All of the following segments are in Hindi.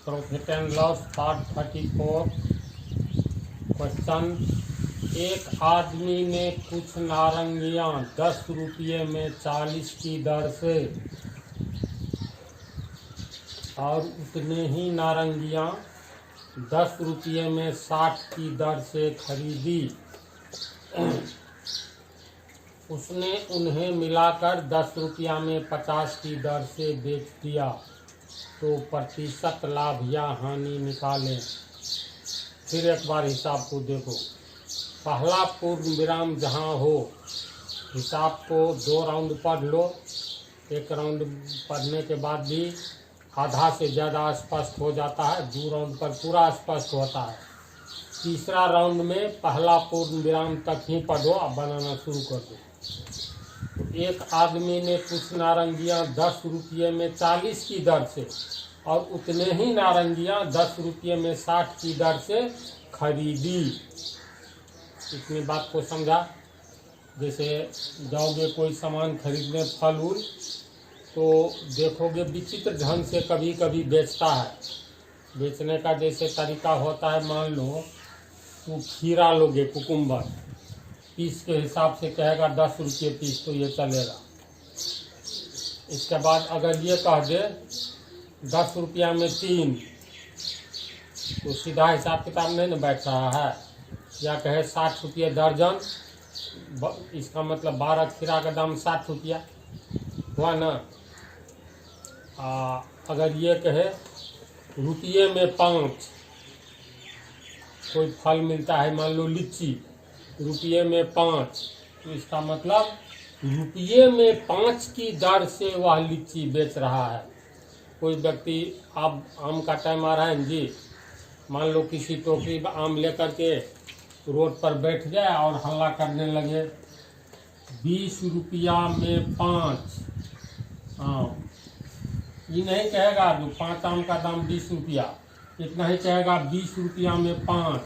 Profit and loss part 34 question. एक आदमी ने कुछ नारंगियां 10 रुपये में 40 की दर से और उतने ही नारंगियां 10 रुपये में 60 की दर से खरीदी। उसने उन्हें मिलाकर 10 रुपया में 50 की दर से बेच दिया, तो प्रतिशत लाभ या हानि निकालें। फिर एक बार हिसाब को देखो। पहला पूर्ण विराम जहाँ हो, हिसाब को 2 राउंड पढ़ लो। एक राउंड पढ़ने के बाद भी आधा से ज़्यादा स्पष्ट हो जाता है, 2 राउंड पर पूरा स्पष्ट होता है। तीसरा राउंड में पहला पूर्ण विराम तक ही पढ़ो, अब बनाना शुरू कर दो। एक आदमी ने कुछ नारंगियां 10 रुपये में 40 की दर से और उतने ही नारंगियां 10 रुपये में 60 की दर से खरीदी। इतनी बात को समझा। जैसे जाओगे कोई सामान खरीदने, फल उल, तो देखोगे विचित्र ढंग से कभी कभी बेचता है। बेचने का जैसे तरीका होता है, मान लो तो खीरा लोगे, कुकुम्बर, पीस के हिसाब से कहेगा 10 रुपये पीस, तो ये चलेगा। इसके बाद अगर ये कह दे 10 रुपया में 3, तो सीधा हिसाब किताब नहीं न बैठ रहा है। या कहे 60 रुपये दर्जन, इसका मतलब 12 खीरा का दाम 60 रुपया हुआ ना। अगर ये कहे रुपये में 5, कोई फल मिलता है, मान लो लीची, रुपये में 5, तो इसका मतलब रुपये में 5 की दर से वह लीची बेच रहा है। कोई व्यक्ति, अब आम का टाइम आ रहा है जी, मान लो किसी टोकरी आम लेकर के रोड पर बैठ गए और हल्ला करने लगे 20 रुपया में 5 आम। ये नहीं कहेगा जो 5 आम का दाम 20 रुपया, इतना ही कहेगा 20 रुपया में 5,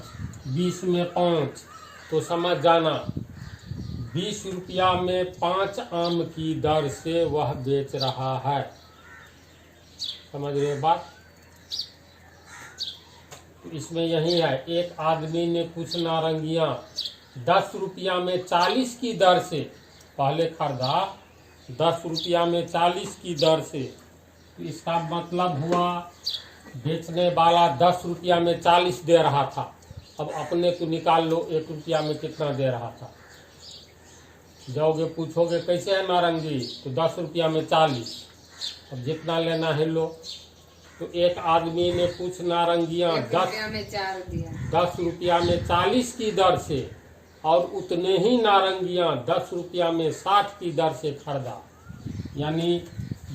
20 में 5, तो समझ जाना 20 रुपया में 5 आम की दर से वह बेच रहा है। समझ रहे बात? तो इसमें यही है, एक आदमी ने कुछ नारंगियां 10 रुपया में 40 की दर से पहले खरीदा, 10 रुपया में 40 की दर से, तो इसका मतलब हुआ बेचने वाला 10 रुपया में 40 दे रहा था। अब अपने को निकाल लो 1 रुपया में कितना दे रहा था। जाओगे पूछोगे कैसे है नारंगी, तो 10 रुपया में 40। अब जितना लेना है लो। तो एक आदमी ने कुछ नारंगियां 10 रुपया में 40 की दर से और उतने ही नारंगियां 10 रुपया में 60 की दर से खरीदा। यानी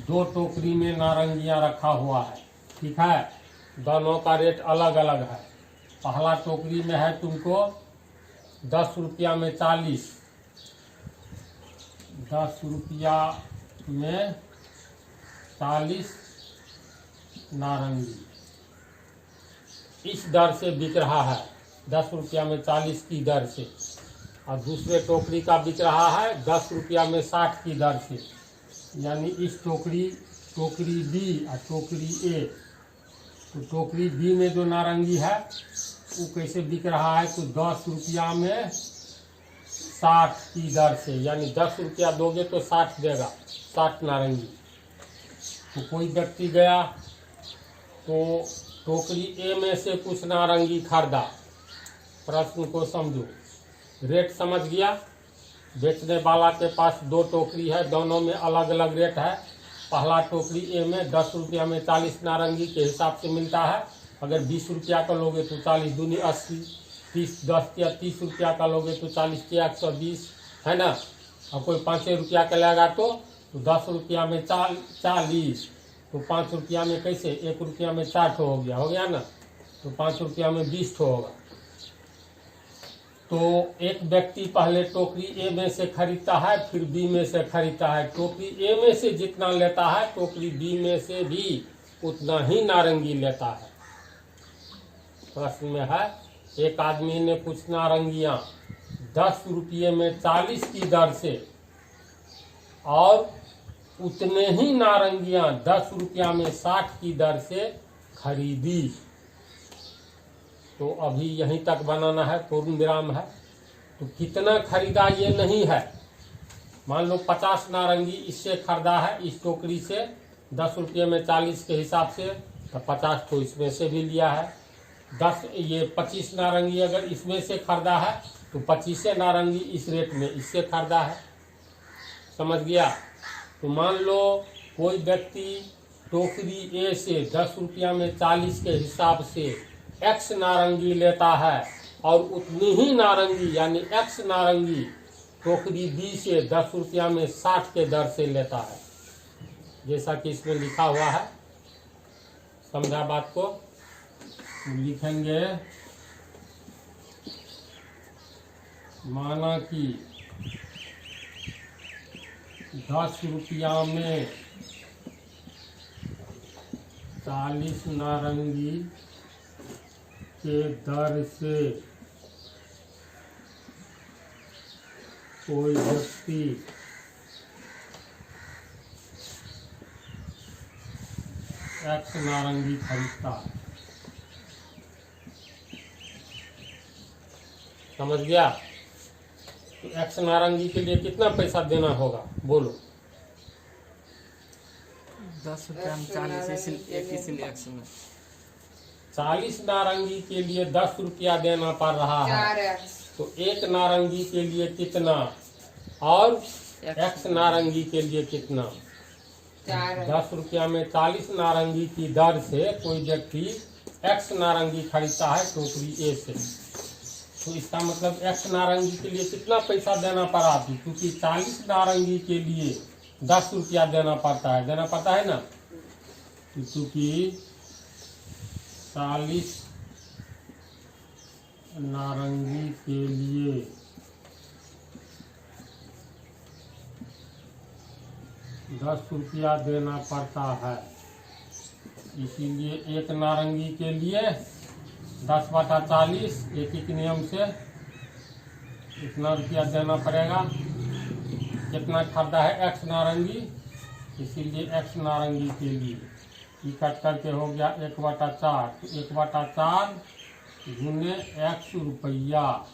2 टोकरी में नारंगियां रखा हुआ है, ठीक है। दोनों का रेट अलग अलग है। पहला टोकरी में है तुमको 10 रुपया में 40, 10 रुपया में 40 नारंगी, इस दर से बिक रहा है, 10 रुपया में 40 की दर से। और दूसरे टोकरी का बिक रहा है 10 रुपया में 60 की दर से। यानी इस टोकरी बी और टोकरी ए, तो टोकरी बी में जो नारंगी है वो कैसे बिक रहा है, तो 10 रुपया में 60 की दर से। यानी 10 रुपया दोगे तो 60 देगा, 60 नारंगी। तो कोई व्यक्ति गया तो टोकरी ए में से कुछ नारंगी खरीदा। प्रश्न को समझो, रेट समझ गया। बेचने वाला के पास 2 टोकरी है, दोनों में अलग अलग रेट है। पहला टोकरी ए में 10 रुपया में 40 नारंगी के हिसाब से मिलता है। अगर 20 रुपया का लोगे तो 40 दूनी 80, 30 10 या 30 रुपया का लोगे तो 40 के 120, है ना। और कोई 5 रुपया का लेगा तो 10 रुपया में 40, तो 5 रुपया में कैसे, 1 रुपया में 4 हो गया ना। तो 5 रुपया में 20 होगा। तो एक व्यक्ति पहले टोकरी ए में से खरीदता है, फिर बी में से खरीदता है। टोकरी ए में से जितना लेता है, टोकरी बी में से भी उतना ही नारंगी लेता है। प्रश्न में है, एक आदमी ने कुछ नारंगियां 10 रुपये में 40 की दर से और उतने ही नारंगियां 10 रुपया में 60 की दर से खरीदी। तो अभी यहीं तक बनाना है, पूर्ण विराम है। तो कितना खरीदा ये नहीं है। मान लो 50 नारंगी इससे खरीदा है, इस टोकरी से 10 रुपये में 40 के हिसाब से, तो 50 तो इसमें से भी लिया है। 25 नारंगी अगर इसमें से खरीदा है तो 25 नारंगी इस रेट में इससे खरीदा है। समझ गया। तो मान लो कोई व्यक्ति टोकरी ए से 10 रुपया में 40 के हिसाब से एक्स नारंगी लेता है और उतनी ही नारंगी यानी एक्स नारंगी टोकरी बी से 10 रुपया में 60 के दर से लेता है, जैसा कि इसमें लिखा हुआ है। समझा बात को। लिखेंगे माना कि 10 रुपया में 40 नारंगी के दर से कोई व्यक्ति एक्स नारंगी खरीदता है। समझ गया। तो एक्स नारंगी के लिए कितना पैसा देना होगा बोलो। 10 रुपया में 40 इसलिए एक्स में 40 नारंगी के लिए 10 रुपया देना पड़ रहा है। तो एक नारंगी के लिए कितना और एक्स नारंगी के लिए कितना। 10 रुपया में 40 नारंगी की दर से कोई व्यक्ति एक्स नारंगी खरीदता है टोकरी ए से। तो इसका मतलब एक्स नारंगी के लिए कितना पैसा देना पड़ा। क्योंकि 40 नारंगी के लिए 10 रुपया देना पड़ता है ना। क्योंकि 40 नारंगी के लिए 10 रुपया देना पड़ता है, इसीलिए एक नारंगी के लिए 10/40 एक नियम से इतना रुपया देना पड़ेगा। कितना खरीदा है एक्स नारंगी, इसीलिए एक्स नारंगी के लिए इकट्ठ करके हो गया 1/4। तो 1/4 गुने एक्स रुपया,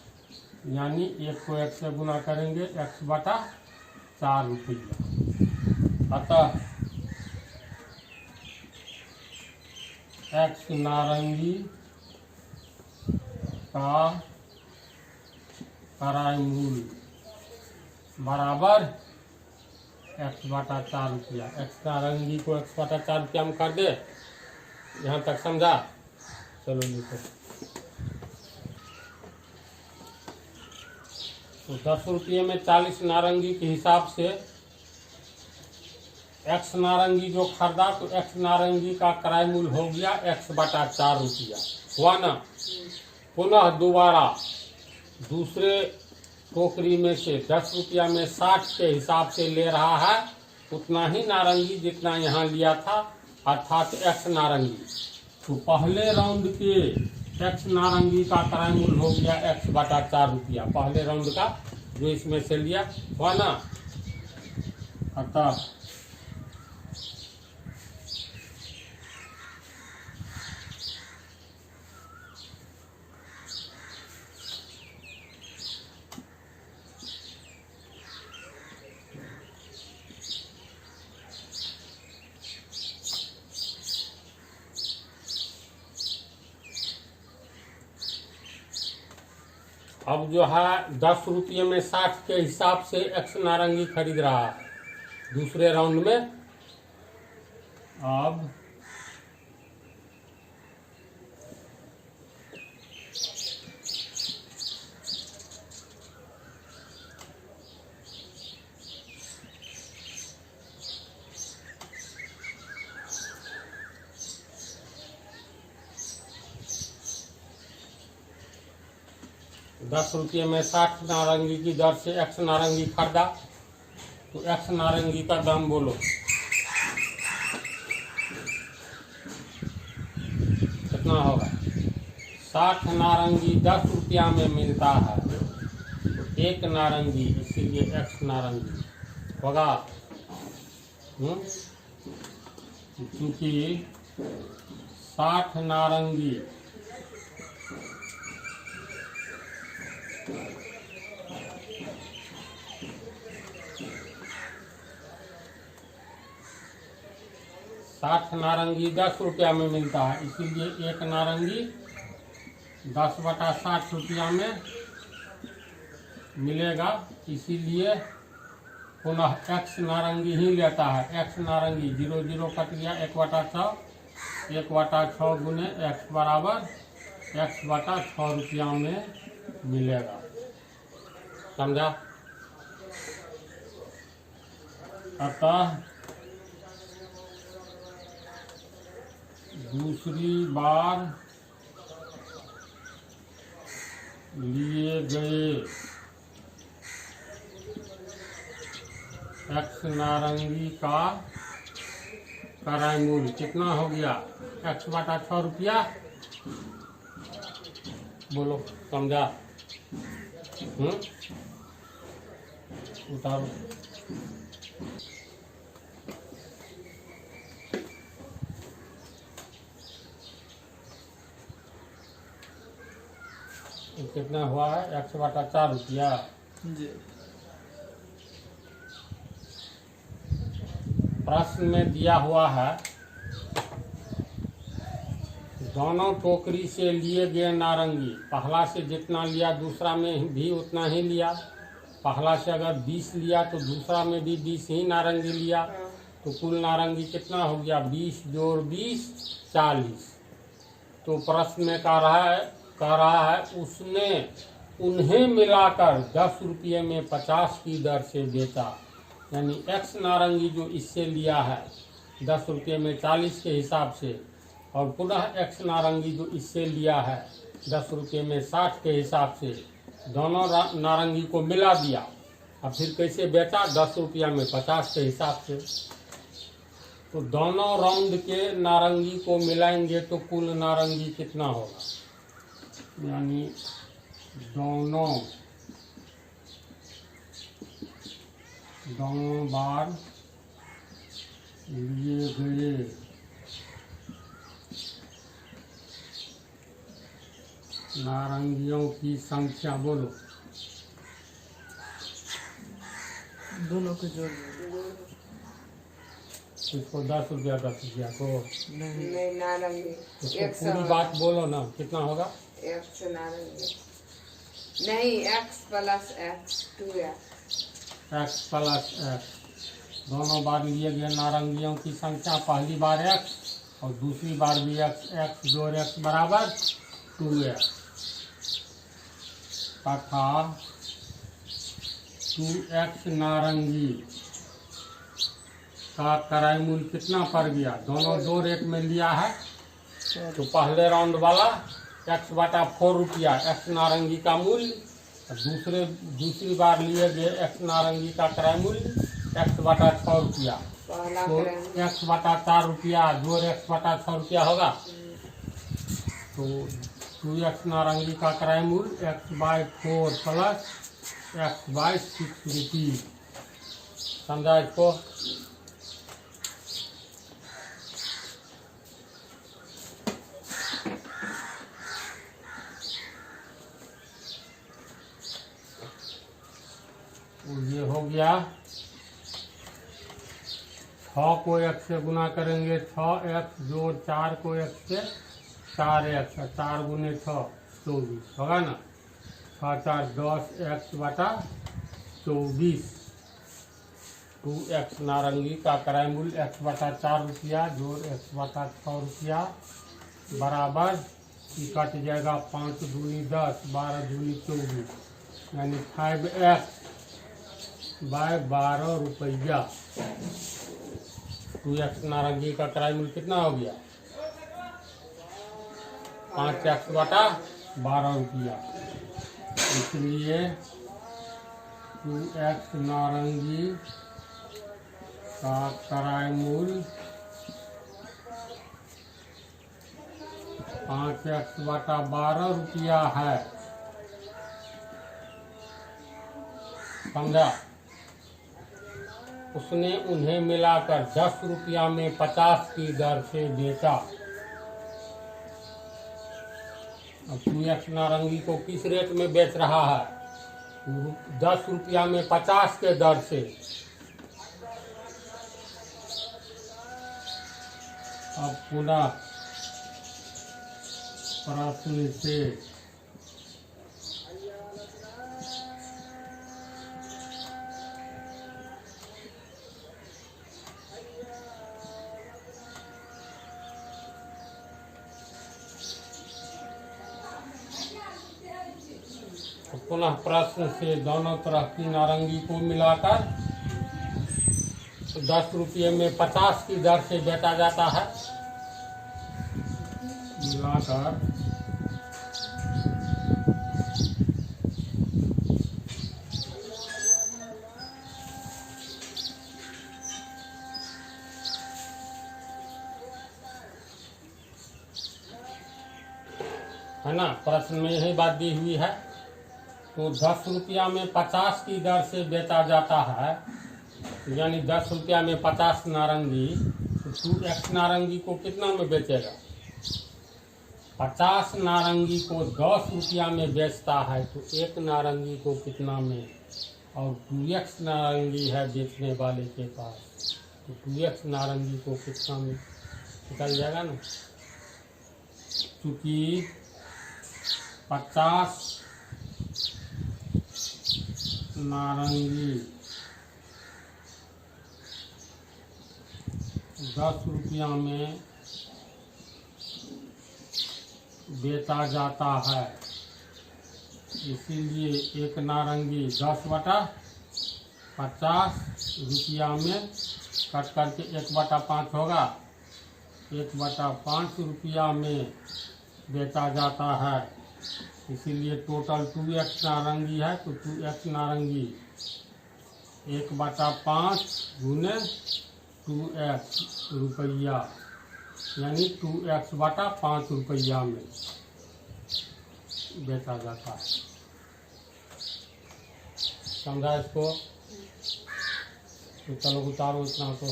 यानी 1 को 1 से गुना करेंगे x/4 रुपया। अतः एक्स नारंगी का क्रय मूल्य बराबर x/4 रुपया। एक्स नारंगी को x/4 रुपया में कर दे। यहाँ तक समझा। चलो लिखो। तो 10 रुपये में 40 नारंगी के हिसाब से एक्स नारंगी जो खरीदा, तो एक्स नारंगी का क्रय मूल्य हो गया x/4 रुपया। हुआ ना। पुनः दोबारा दूसरे टोकरी में से 10 रुपया में 60 के हिसाब से ले रहा है उतना ही नारंगी जितना यहाँ लिया था, अर्थात एक्स नारंगी। तो पहले राउंड के एक्स नारंगी का क्रय मूल्य हो गया x/4 रुपया, पहले राउंड का जो इसमें से लिया। हुआ ना। अतः अब जो है 10 रुपये में 60 के हिसाब से एक्स नारंगी खरीद रहा है दूसरे राउंड में। अब दस रुपये में 60 नारंगी की दर से एक्स नारंगी खरीदा, तो एक्स नारंगी का दाम बोलो। कितना होगा। 60 नारंगी 10 रुपया में मिलता है, तो एक नारंगी, इसीलिए एक्स नारंगी होगा। क्योंकि 60 नारंगी नारंगी 10 रुपया में मिलता है, इसीलिए एक नारंगी 10/60 रुपया में मिलेगा। इसीलिए पुनः x नारंगी ही लेता है। x नारंगी 0 कट गया, 1/6 1/6 गुने x बराबर x/6 रुपया में मिलेगा। समझा? अतः दूसरी बार लिए गए x नारंगी का क्रय मूल्य कितना हो गया? x/6 रुपया। बोलो, समझा? उतारो। कितना हुआ है? 1/4 रुपया। जी। प्रश्न में दिया हुआ है, दोनों टोकरी से लिए गए नारंगी, पहला से जितना लिया दूसरा में भी उतना ही लिया। पहला से अगर 20 लिया तो दूसरा में भी 20 ही नारंगी लिया, तो कुल नारंगी कितना हो गया? 20 जोड़ 20 40। तो प्रश्न में कह रहा है उसने उन्हें मिलाकर 10 रुपये में 50 की दर से बेचा। यानी x नारंगी जो इससे लिया है 10 रुपये में 40 के हिसाब से, और पुनः x नारंगी जो इससे लिया है 10 रुपये में 60 के हिसाब से, दोनों नारंगी को मिला दिया। अब फिर कैसे बेचा? 10 रुपया में 50 के हिसाब से। तो दोनों राउंड के नारंगी को मिलाएंगे तो कुल नारंगी कितना होगा? यानी दोनों बार लिए गए नारंगियों की संख्या। बोलो। दोनों को जोड़ इसको 10 रुपया 10 रुपया को नहीं नारंगी इसको पूरी बात बोलो ना, कितना होगा? x नारंगी नहीं, x plus x 2x। x plus x। दोनों बार लिए गए नारंगियों की संख्या, पहली बार x और दूसरी बार भी x। x जोड़ x बराबर 2x तथा 2x नारंगी का क्रय मूल्य कितना पड़ गया? दोनों 2 रेट में लिया है, तो पहले राउंड वाला x/4 रुपया x नारंगी का मूल्य, दूसरी बार लिए गए x नारंगी का क्रय मूल्य x/6 रुपया। तो x/4 रुपया जोड़ x/6 रुपया होगा। तो 2x नारंगी का क्रय मूल्य x/4 प्लस x/6 रुपये। समझा इसको? ये हो गया। 6 को x से गुना करेंगे 6x जोड़ 4 को x से 4x, 4 गुने 6 24 होगा ना। 6×4 10x/24। 2x नारंगी का क्रय मूल्य x/4 रुपया जोड़ x/6 रुपया बराबर कट जाएगा 5 दूनी 10 12 दूनी 24, यानी 5x बाय 12 रुपया। 2x नारंगी का क्रय मूल्य कितना हो गया? 5x/12 रुपया। इसलिए 2x नारंगी का क्रय मूल्य 5x/12 रुपया है। समझा? उसने उन्हें मिलाकर 10 रुपया में 50 की दर से बेचा। अब 2x नारंगी को किस रेट में बेच रहा है? 10 रुपया में 50 के दर से। अब पुनः प्रश्न से पुनः प्रश्न से दोनों तरह की नारंगी को मिलाकर 10 रुपये में 50 की दर से बेचा जाता है। मिलाकर है ना, प्रश्न में यही बात दी हुई है। तो 10 रुपया में 50 की दर से बेचा जाता है, यानी 10 रुपया में 50 नारंगी, तो 2x नारंगी को कितना में बेचेगा? 50 नारंगी को 10 रुपया में बेचता है तो एक नारंगी को कितना में? और 2x नारंगी है बेचने वाले के पास, तो 2x नारंगी को कितना में निकल जाएगा ना। क्योंकि 50 नारंगी 10 रुपया में बेचा जाता है, इसीलिए एक नारंगी 10/50 रुपया में कट करके 1/5 होगा। 1/5 रुपया में बेचा जाता है, इसीलिए टोटल 2x नारंगी है, तो 2x नारंगी 1/5 गुने 2x रुपया, यानी 2x/5 रुपया में बेचा जाता है। समझा इसको? तो चलो उतारो इतना। तो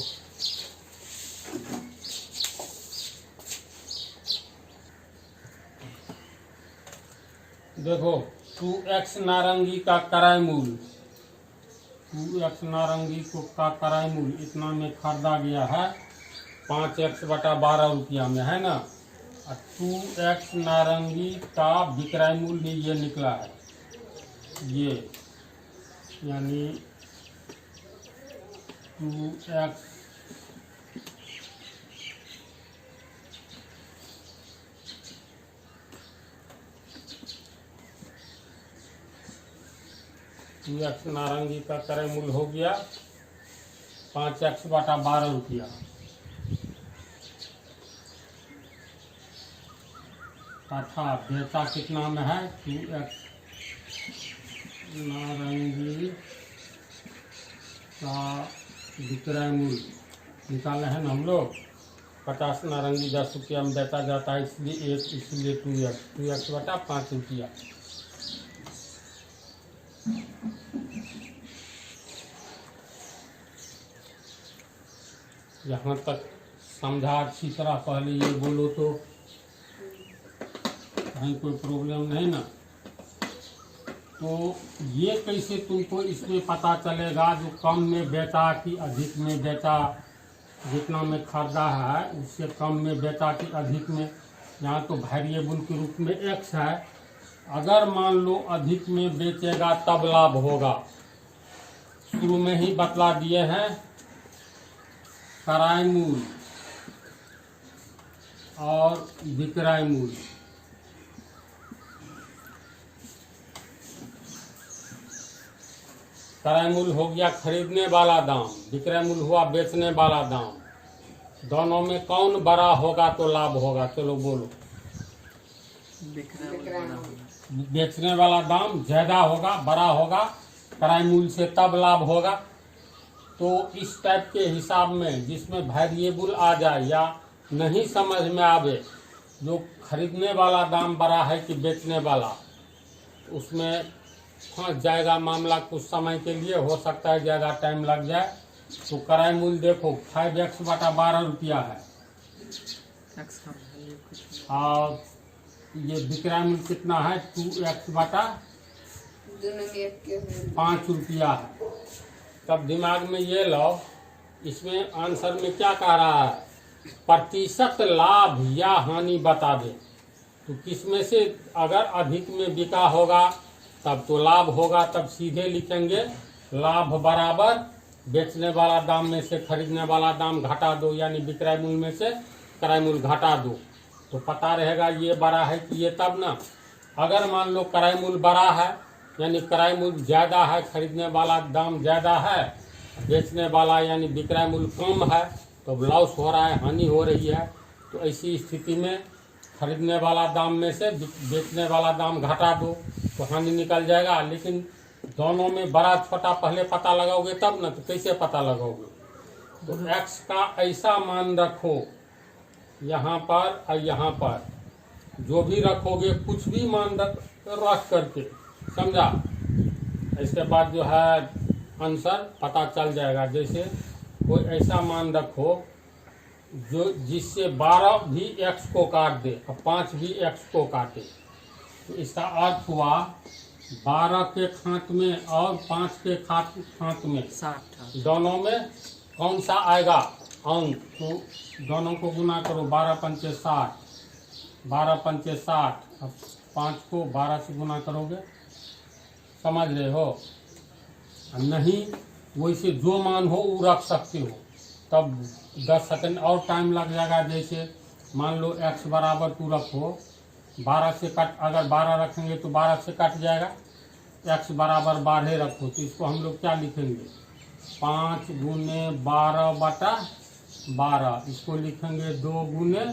देखो 2x नारंगी का क्रय मूल्य, 2x नारंगी को का क्रय मूल्य इतना में खरीदा गया है 5x/12 रुपया में, है ना। और 2x नारंगी का विक्रय मूल्य ये निकला है, ये यानी 2x नारंगी का क्रय मूल्य हो गया 5x/12 रुपया। तथा बेचा कितना में है? 2x नारंगी का विक्रय मूल्य निकाले हैं ना हम लोग। 50 नारंगी 10 रुपया में बेचा जाता है, इसलिए 2x/5 रुपया। यहाँ तक समझा अच्छी तरह, पहले ये बोलो तो कहीं कोई प्रॉब्लम नहीं ना। तो ये कैसे तुमको इसमें पता चलेगा जो कम में बेचा कि अधिक में बेचा? जितना में खरीदा है उससे कम में बेचा कि अधिक में? यहाँ तो वेरिएबल के रूप में x है। अगर मान लो अधिक में बेचेगा तब लाभ होगा। शुरू में ही बतला दिए हैं, क्रय मूल्य और विक्रय मूल्य। क्रय मूल्य हो गया खरीदने वाला दाम, विक्रय मूल्य हुआ बेचने वाला दाम। दोनों में कौन बड़ा होगा तो लाभ होगा? चलो बोलो। बेचने वाला दाम ज्यादा होगा, बड़ा होगा क्रय मूल्य से, तब लाभ होगा। तो इस टाइप के हिसाब में जिसमें वेरिएबल आ जाए या नहीं समझ में आवे, जो खरीदने वाला दाम बड़ा है कि बेचने वाला, उसमें फंस जाएगा मामला। कुछ समय के लिए हो सकता है ज़्यादा टाइम लग जाए, तो किराया मूल्य देखो 5x बटा 12 रुपया है, एक्स का वैल्यू कुछ और ये विक्रय मूल्य कितना है 2x बटा दोनों में एक के हैं। 5 रुपया है। तब दिमाग में ये लो, इसमें आंसर में क्या कह रहा है, प्रतिशत लाभ या हानि बता दे। तो किसमें से अगर अधिक में बिका होगा तब तो लाभ होगा, तब सीधे लिखेंगे लाभ बराबर बेचने वाला दाम में से खरीदने वाला दाम घटा दो, यानी विक्रय मूल्य में से क्रय मूल्य घटा दो। तो पता रहेगा ये बड़ा है कि ये, तब ना। अगर मान लो क्रय मूल्य बड़ा है यानी क्रय मूल्य ज़्यादा है, खरीदने वाला दाम ज़्यादा है, बेचने वाला यानी विक्रय मूल्य कम है, तो लॉस हो रहा है, हानि हो रही है। तो ऐसी स्थिति में खरीदने वाला दाम में से बेचने वाला दाम घटा दो तो हानि निकल जाएगा। लेकिन दोनों में बड़ा छोटा पहले पता लगाओगे तब ना, तो कैसे पता लगाओगे। तो x का ऐसा मान रखो यहाँ पर और यहाँ पर, जो भी रखोगे कुछ भी मान रख करके, समझा। इसके बाद जो है आंसर पता चल जाएगा। जैसे कोई ऐसा मान रखो जो जिससे 12 भी x को काट दे और 5 भी x को काटे, तो इसका अर्थ हुआ 12 के खात में और 5 के खात में 60 दोनों में कौन सा आएगा अंक। तो दोनों को गुना करो, 12 पंचे 60, 12 पंचे 60, अब 5 को 12 से गुना करोगे, समझ रहे हो। नहीं वैसे जो मान हो वो रख सकते हो, तब 10 सेकंड और टाइम लग जाएगा। जैसे मान लो x बराबर तू रखो 12 से कट, अगर 12 रखेंगे तो 12 से कट जाएगा, x बराबर 12 रखो, तो इसको हम लोग क्या लिखेंगे 5 गुने 12 बटा 12, इसको लिखेंगे 2 गुने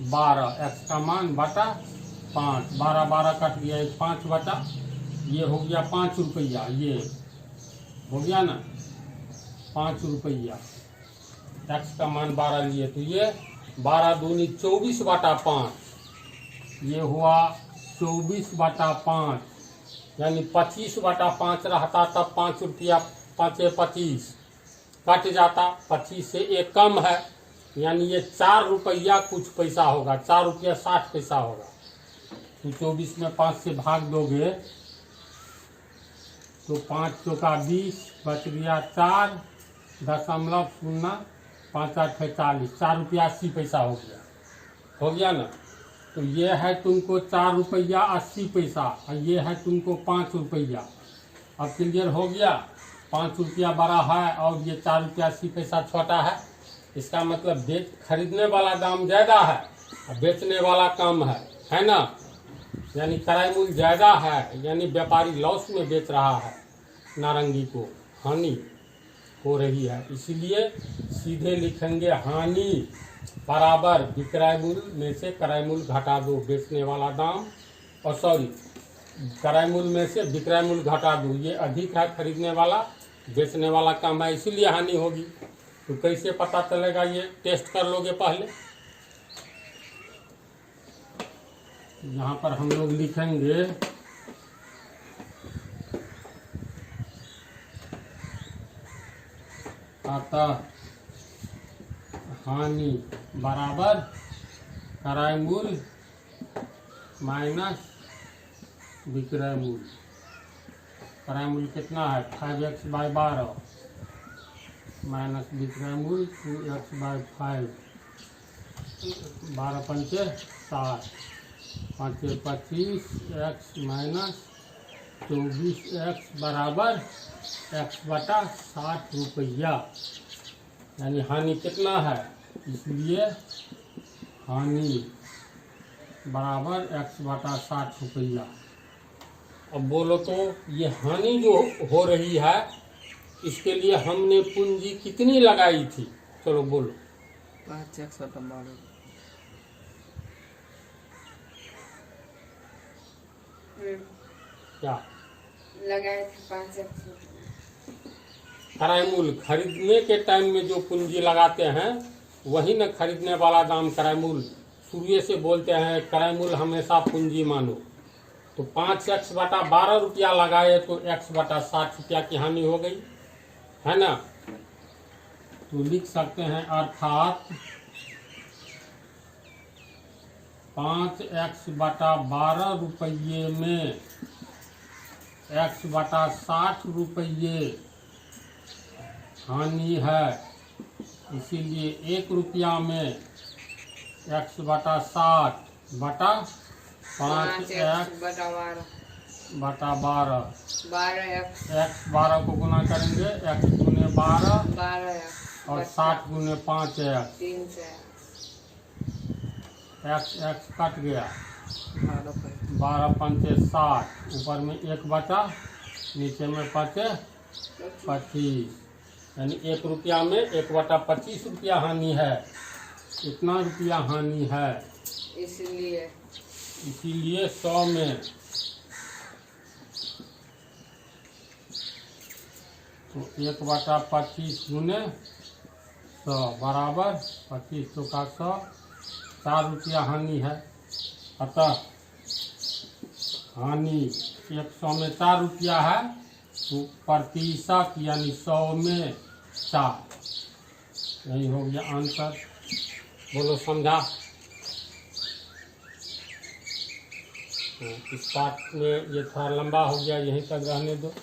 12, x का मान बटा 5, 12 12 कट गया, 5 बटा, ये हो गया 5 रुपया, ये हो गया ना 5 रुपया, x का मान 12 लिए, तो ये 12 दूनी 24 बटा 5, ये हुआ 24 बटा 5, यानी 25 बटा 5 रहता तब 5 रुपया 5 25 कट जाता, 25 से एक कम है, यानी ये 4 रुपया कुछ पैसा होगा, 4 रुपया 60 पैसा होगा। तो 24 में 5 से भाग दोगे तो 5 चौका 20, बच गया 4.05 40, 4 रुपया 80 पैसा हो गया ना। तो ये है तुमको 4 रुपया 80 पैसा और ये है तुमको 5 रुपया। अब क्लियर हो गया, 5 रुपया बड़ा है और ये 4 रुपया 80 पैसा छोटा है। इसका मतलब खरीदने वाला दाम ज़्यादा है और बेचने वाला कम है ना। यानी क्रय मूल्य ज़्यादा है, यानी व्यापारी लॉस में बेच रहा है, नारंगी को हानि हो रही है। इसलिए सीधे लिखेंगे हानि बराबर विक्रय मूल्य में से क्रय मूल्य घटा दो, बेचने वाला दाम, और सॉरी क्रय मूल्य में से विक्रय मूल्य घटा दो। ये अधिक है खरीदने वाला, बेचने वाला कम है, इसीलिए हानि होगी। तो कैसे पता चलेगा, ये टेस्ट कर लोगे पहले। यहाँ पर हम लोग लिखेंगे अतः हानि बराबर क्रय मूल्य माइनस विक्रय मूल्य। क्रय मूल्य कितना है 5x/12 माइनस विक्रय मूल्य 2x/5, 12 पंचे 60, 5 25, x माइनस 24x बराबर x बटा 60 रुपया। यानी हानि कितना है, इसलिए हानि बराबर x बटा 60 रुपया। अब बोलो तो ये हानि जो हो रही है इसके लिए हमने पूंजी कितनी लगाई थी, चलो बोलो। 5x बटा 12 क्या लगाए थे 5x। क्रय मूल्य खरीदने के टाइम में जो पूंजी लगाते हैं वही न खरीदने वाला दाम क्रय मूल्य। शुरू से बोलते हैं क्रय मूल्य हमेशा पूंजी मानो। तो 5x बटा 12 रुपया लगाए तो x बटा 60 रुपया की हानि हो गई, है ना। तो लिख सकते हैं अर्थात 5x बटा 12 रुपये में x बटा 60 रुपये हानि है। इसीलिए 1 रुपया में x बटा 60 बटा 5x बटा 12 बटा 12 12x x 12 को गुना करेंगे x गुने 12 12x और 60 गुने 5x 300 x कट गया 12 12 पंचे 60 ऊपर में 1 बचा नीचे में बचे 25 यानी 1 रुपया में 1 बटा 25 रुपया हानि है। इतना रुपया हानि है। इसीलिए 100 में तो 1 बटा 25 गुने 100 बराबर 25 का 100 4 रुपया हानि है। अतः हानि 100 में 4 रुपया है तो प्रतिशत यानी 100 में 4 यही हो गया आंसर। बोलो समझा? इस पाठ में ये थोड़ा लंबा हो गया, यहीं तक रहने दो।